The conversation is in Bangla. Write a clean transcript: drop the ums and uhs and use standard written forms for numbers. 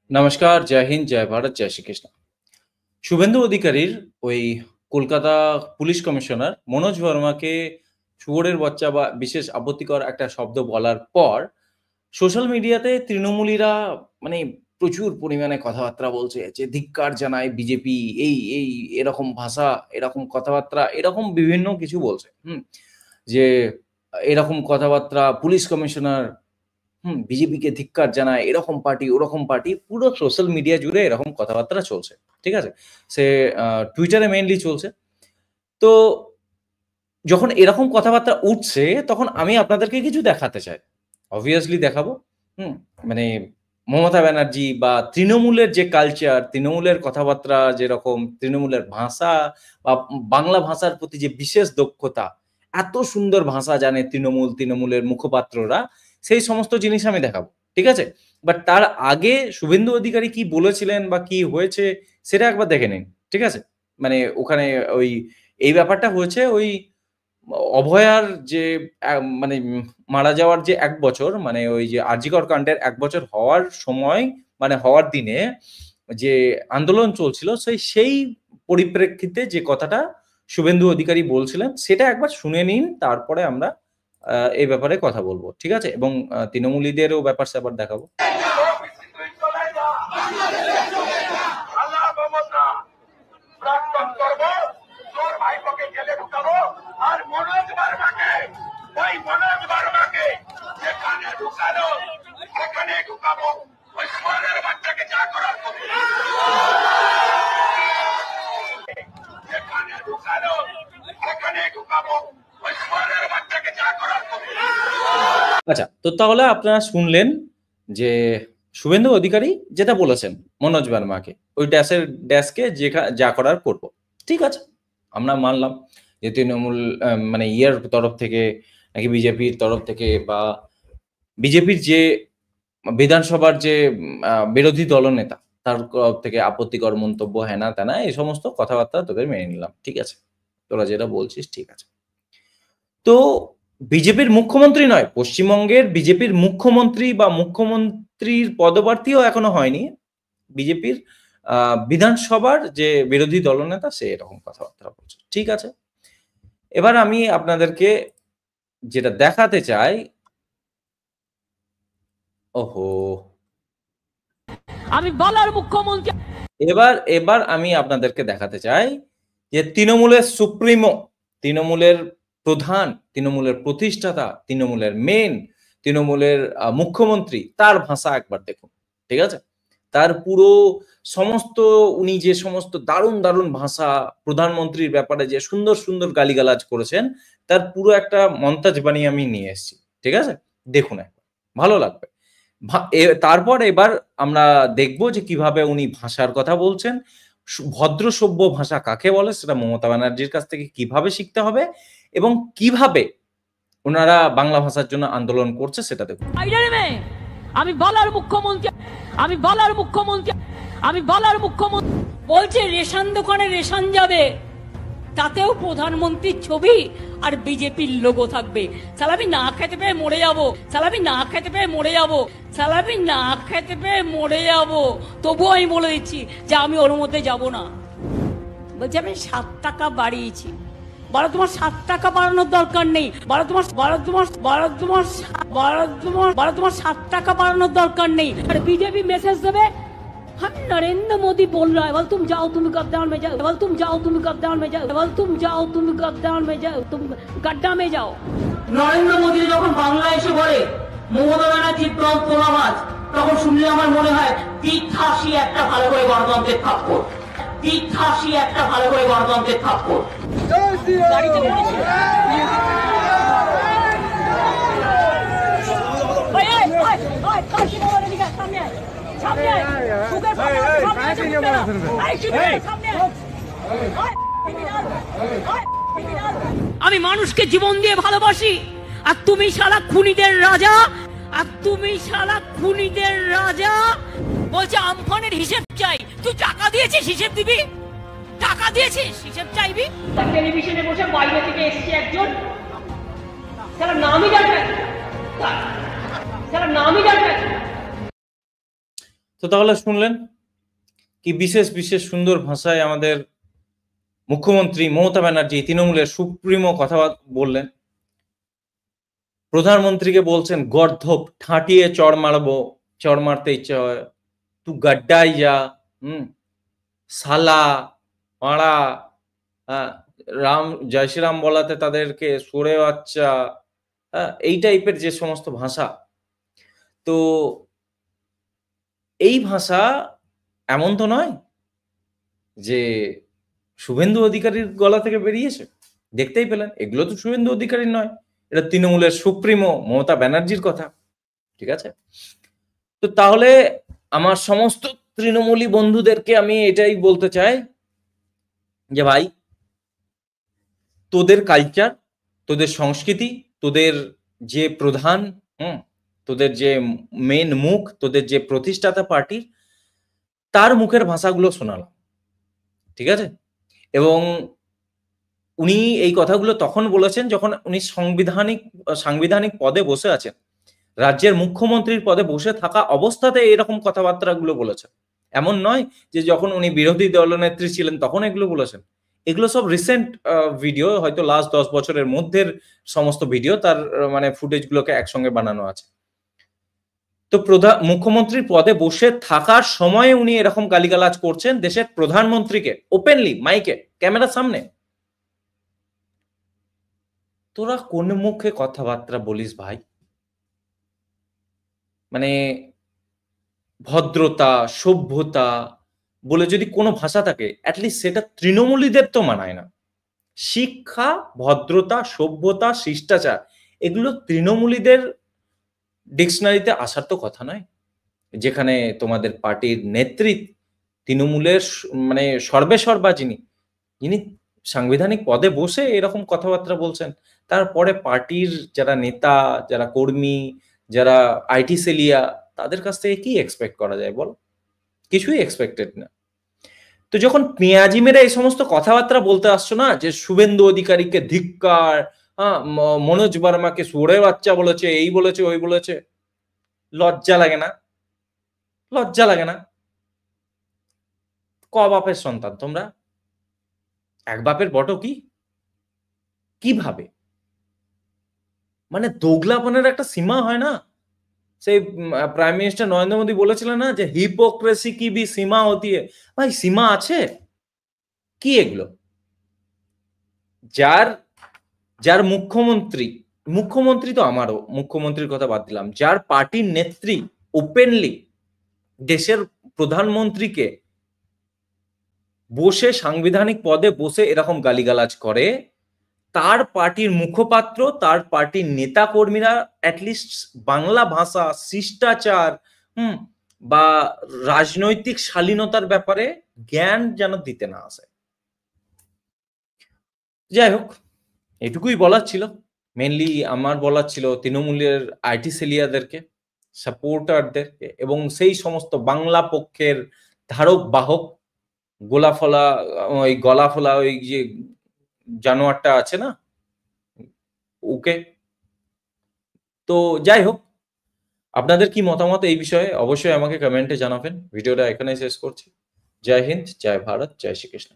নমস্কার, জয় হিন্দ, জয় ভারত, জয় শ্রীকৃষ্ণ। শুভেন্দু অধিকারীর ওই কলকাতা পুলিশ কমিশনার মনোজ ভার্মাকে শুয়োরের বাচ্চা বা বিশেষ আপত্তিকর একটা শব্দ বলার পর সোশ্যাল মিডিয়াতে তৃণমূলীরা মানে প্রচুর পরিমাণে কথাবার্তা বলছে যে ধিক্কার জানায় বিজেপি, এই এরকম ভাষা, এরকম কথাবার্তা, এরকম বিভিন্ন কিছু বলছে। যে এরকম কথাবার্তা পুলিশ কমিশনার বিজেপিকে ধিক্কার জানায়, এরকম পার্টি, ওরকম পার্টি, পুরো সোশ্যাল মিডিয়া জুড়ে এরকম কথাবার্তা চলছে। ঠিক আছে? সে টুইটারে মেইনলি চলছে। তো যখন এরকম কথাবার্তা উঠছে, তখন আমি আপনাদেরকে কিছু দেখাতে চাই। obviously দেখাবো। হুম? মানে মমতা ব্যানার্জি বা তৃণমূলের যে কালচার, তৃণমূলের কথাবার্তা যেরকম, তৃণমূলের ভাষা বা বাংলা ভাষার প্রতি যে বিশেষ দক্ষতা, এত সুন্দর ভাষা জানে তৃণমূলের মুখপাত্ররা, সেই সমস্ত জিনিস আমি দেখাবো। ঠিক আছে? বাট তার আগে শুভেন্দু অধিকারী কি বলেছিলেন বা কি হয়েছে সেটা একবার দেখে নিন। ঠিক আছে? মানে ওখানে ওই এই ব্যাপারটা হয়েছে ওই অভয়ার যে মানে মারা যাওয়ার যে ১ বছর মানে ওই যে আরজিকর কাণ্ডের ১ বছর হওয়ার সময় মানে হওয়ার দিনে যে আন্দোলন চলছিল সেই পরিপ্রেক্ষিতে যে কথাটা শুভেন্দু অধিকারী বলছিলেন সেটা একবার শুনে নিন তারপরে আমরা এই ব্যাপারে কথা বলব। ঠিক আছে? এবং তৃণমূলীদেরও ব্যাপার-স্যাপার দেখাবো। আচ্ছা, তো তাহলে আপনারা শুনলেন যে শুভেন্দু অধিকারী যেটা বলেছেন মনোজ বার্মাকে, ওই ড্যাশকে যা করার করব। ঠিক আছে, আমরা মানলাম যে তৃণমূল মানে ইয়ের তরফ থেকে নাকি বিজেপির তরফ থেকে বা বিজেপির যে বিধানসভার যে বিরোধী দলনেতা তার তরফ থেকে আপত্তিকর মন্তব্য হেনা-তেনা এই সমস্ত কথাবার্তা তোদের মেনে নিলাম। ঠিক আছে। তোরা যেটা বলছিস ঠিক আছে। তো বিজেপির মুখ্যমন্ত্রী নয়, পশ্চিমবঙ্গের বিজেপির মুখ্যমন্ত্রী বা মুখ্যমন্ত্রীর পদপ্রার্থীও এখনো হয়নি। বিজেপির বিধানসভার যে বিরোধী দলনেতা সে এরকম কথাবার্তা বলছে। ঠিক আছে? এবার আমি আপনাদেরকে যেটা দেখাতে চাই ওহো! আমি বলার মুখ্যমন্ত্রী এবার আমি আপনাদেরকে দেখাতে চাই যে তৃণমূলের সুপ্রিমো, তৃণমূলের প্রধান, তৃণমূলের প্রতিষ্ঠাতা, তৃণমূলের মেইন, তৃণমূলের মুখ্যমন্ত্রী তার ভাষা একবার দেখুন। ঠিক আছে? তার পুরো সমস্ত উনি যে সমস্ত দারুণ ভাষা প্রধানমন্ত্রীর ব্যাপারে যে সুন্দর গালিগালাজ করেছেন, তার পুরো একটা মন্তাজ বানিয়ে আমি নিয়ে এসেছি। ঠিক আছে? দেখুন একবার। ভালো লাগবে। তারপর এবার আমরা দেখব যে কিভাবে উনি ভাষার কথা বলছেন। ভদ্র সভ্য ভাষা কাকে বলে সেটা মমতা ব্যানার্জির কাছ থেকে কিভাবে শিখতে হবে এবং কিভাবে উনারা বাংলা ভাষার জন্য আন্দোলন করছে সেটা দেখুন। আমি বলার মুখ্যমন্ত্রী বলছে রেশন দোকানে রেশন যাবে, তাতেও প্রধানমন্ত্রীর ছবি আর বিজেপির লোগো থাকবে। সালামি না খেতে পেয়ে মরে যাবো, তবুও আমি বলে দিচ্ছি যে আমি ওর মধ্যে যাব না। বলছে আমি 7 টাকা বাড়িয়েছি। বলো তোমার 7 টাকা বাড়ানোর দরকার নেই, বলো তোমার 7 টাকা বাড়ানোর দরকার নেই। আর বিজেপি মেসেজ দেবে नरेंद्र मोदी बोल रहा है, बोल तुम जाओ, तुम गद्दान में जाओ, बोल तुम जाओ, तुम गद्दान में जाओ, बोल तुम जाओ, तुम गद्दान में जाओ, तुम गड्ढा में जाओ। নরেন্দ্র মোদী যখন বাংলা এসে বলে মমতা ব্যানার্জি তোলাবাজ, তখন শুনলে আমার মনে হয় তীর্থাসী একটা ভালো করে গণতন্ত্রের থাপ্পড়, তীর্থাসী একটা ভালো করে গণতন্ত্রের থাপ্পড়। আমি মানুষকে জীবন দিয়ে ভালোবাসি, আর তুমি শালা খুনিদের রাজা, বলছে আমফানের হিসেব চাই। তুই টাকা দিয়েছিস, হিসেব দিবি? টাকা দিয়েছিস, হিসেব চাইবি? টেলিভিশনে বসে বাইরে থেকে এসেছে একজন, শালা নামই জানবে। তো তাহলে শুনলেন কি বিশেষ বিশেষ সুন্দর ভাষায় আমাদের মুখ্যমন্ত্রী মমতা ব্যানার্জি তৃণমূলের সুপ্রিমো কথা বললেন। প্রধানমন্ত্রীকে বলছেন গর্ধপ ঠাঁটিয়ে চড় মারবো, চড় মারতে ইচ্ছে হয়, তুই গাড্ডাই যা, সালা পাড়া, রাম জয় শ্রীরাম বলাতে তাদেরকে সরে বাচ্চা, এই টাইপের যে সমস্ত ভাষা। তো এই ভাষা এমন তো নয় যে শুভেন্দু অধিকারীর গলা থেকে বেরিয়েছে, দেখতেই পেলেন এগুলো তো শুভেন্দু অধিকারীর নয়, এটা তৃণমূলের সুপ্রিমো মমতা ব্যানার্জির কথা। ঠিক আছে, তো তাহলে আমার সমস্ত তৃণমূলী বন্ধুদেরকে আমি এটাই বলতে চাই যে ভাই, তোদের কালচার, তোদের সংস্কৃতি, তোদের যে প্রধান, তোদের যে মেন মুখ, তোদের যে প্রতিষ্ঠাতা পার্টির, তার মুখের ভাষাগুলো শোনালাম। ঠিক আছে, এবং উনি এই কথাগুলো তখন বলেছেন যখন উনি সাংবিধানিক পদে বসে আছেন, রাজ্যের মুখ্যমন্ত্রীর পদে বসে থাকা অবস্থাতে এরকম কথাবার্তাগুলো বলেছেন। এমন নয় যে যখন উনি বিরোধী দলনেত্রী ছিলেন তখন এগুলো বলেছেন। এগুলো সব রিসেন্ট ভিডিও, হয়তো লাস্ট 10 বছরের মধ্যের সমস্ত ভিডিও, তার মানে ফুটেজগুলোকে একসঙ্গে বানানো আছে। তো মুখ্যমন্ত্রীর পদে বসে থাকার সময় উনি এরকম গালিগালাজ করছেন দেশের প্রধানমন্ত্রীকে ওপেনলি, মাইকে, ক্যামেরার সামনে। তোরা কোন মুখে কথাবার্তা বলিস ভাই? মানে ভদ্রতা, সভ্যতা বলে যদি কোনো ভাষা থাকে, অ্যাটলিস্ট সেটা তৃণমূলীদের তো মানায় না। শিক্ষা, ভদ্রতা, সভ্যতা, শিষ্টাচার, এগুলো তৃণমূলীদের ডিকশনারিতে আসার তো কথা নয়। যেখানে তোমাদের পার্টির নেত্রী, তৃণমূলের মানে সর্বেসর্বা যিনি সাংবিধানিক পদে বসে এরকম কথাবার্তা বলছেন, তারপরে পার্টির যারা নেতা, যারা কর্মী, যারা আইটি সেলিয়া, তাদের কাছ থেকে কি এক্সপেক্ট করা যায় বল? কিছুই এক্সপেক্টেড না। তো যখন পেঁয়াজি মেরে এই সমস্ত কথাবার্তা বলতে আসছো না, যে শুভেন্দু অধিকারীকে ধিক্কার, মনোজ বার্মাকে সুরে বাচ্চা বলেছে, এই বলেছে, ওই বলেছে, লজ্জা লাগে না? লজ্জা লাগে না? ক বাপের সন্তান তোমরা? এক বাপের বটো কি? কিভাবে? মানে দোগলাপনের একটা সীমা হয় না? সেই প্রাইম মিনিস্টার নরেন্দ্র মোদী বলেছিলেন না যে হিপোক্রেসি কি ভি সীমা হতি হ্যায়। ভাই সীমা আছে? কি এগুলো? যার মুখ্যমন্ত্রী তো আমারও, মুখ্যমন্ত্রীর কথা বাদ দিলাম, যার পার্টির নেত্রী ওপেনলি দেশের প্রধানমন্ত্রীকে বসে সাংবিধানিক পদে বসে এরকম গালিগালাজ করে, তার পার্টির মুখপাত্র, তার পার্টির নেতা কর্মীরা অ্যাটলিস্ট বাংলা ভাষা, শিষ্টাচার বা রাজনৈতিক শালীনতার ব্যাপারে জ্ঞান যেন দিতে না আসে। যাই হোক, এটুকুই বলার ছিল। মেনলি আমার বলার ছিল তৃণমূলের আইটি সেলিয়াদেরকে, সাপোর্টারদেরকে, এবং সেই সমস্ত বাংলা পক্ষের ধারক বাহক গলা ফলা ওই যে জানোয়ারটা আছে না, ওকে। তো যাই হোক, আপনাদের কি মতামত এই বিষয়ে অবশ্যই আমাকে কমেন্টে জানাবেন। ভিডিওটা এখানেই শেষ করছি। জয় হিন্দ, জয় ভারত, জয় শ্রীকৃষ্ণ।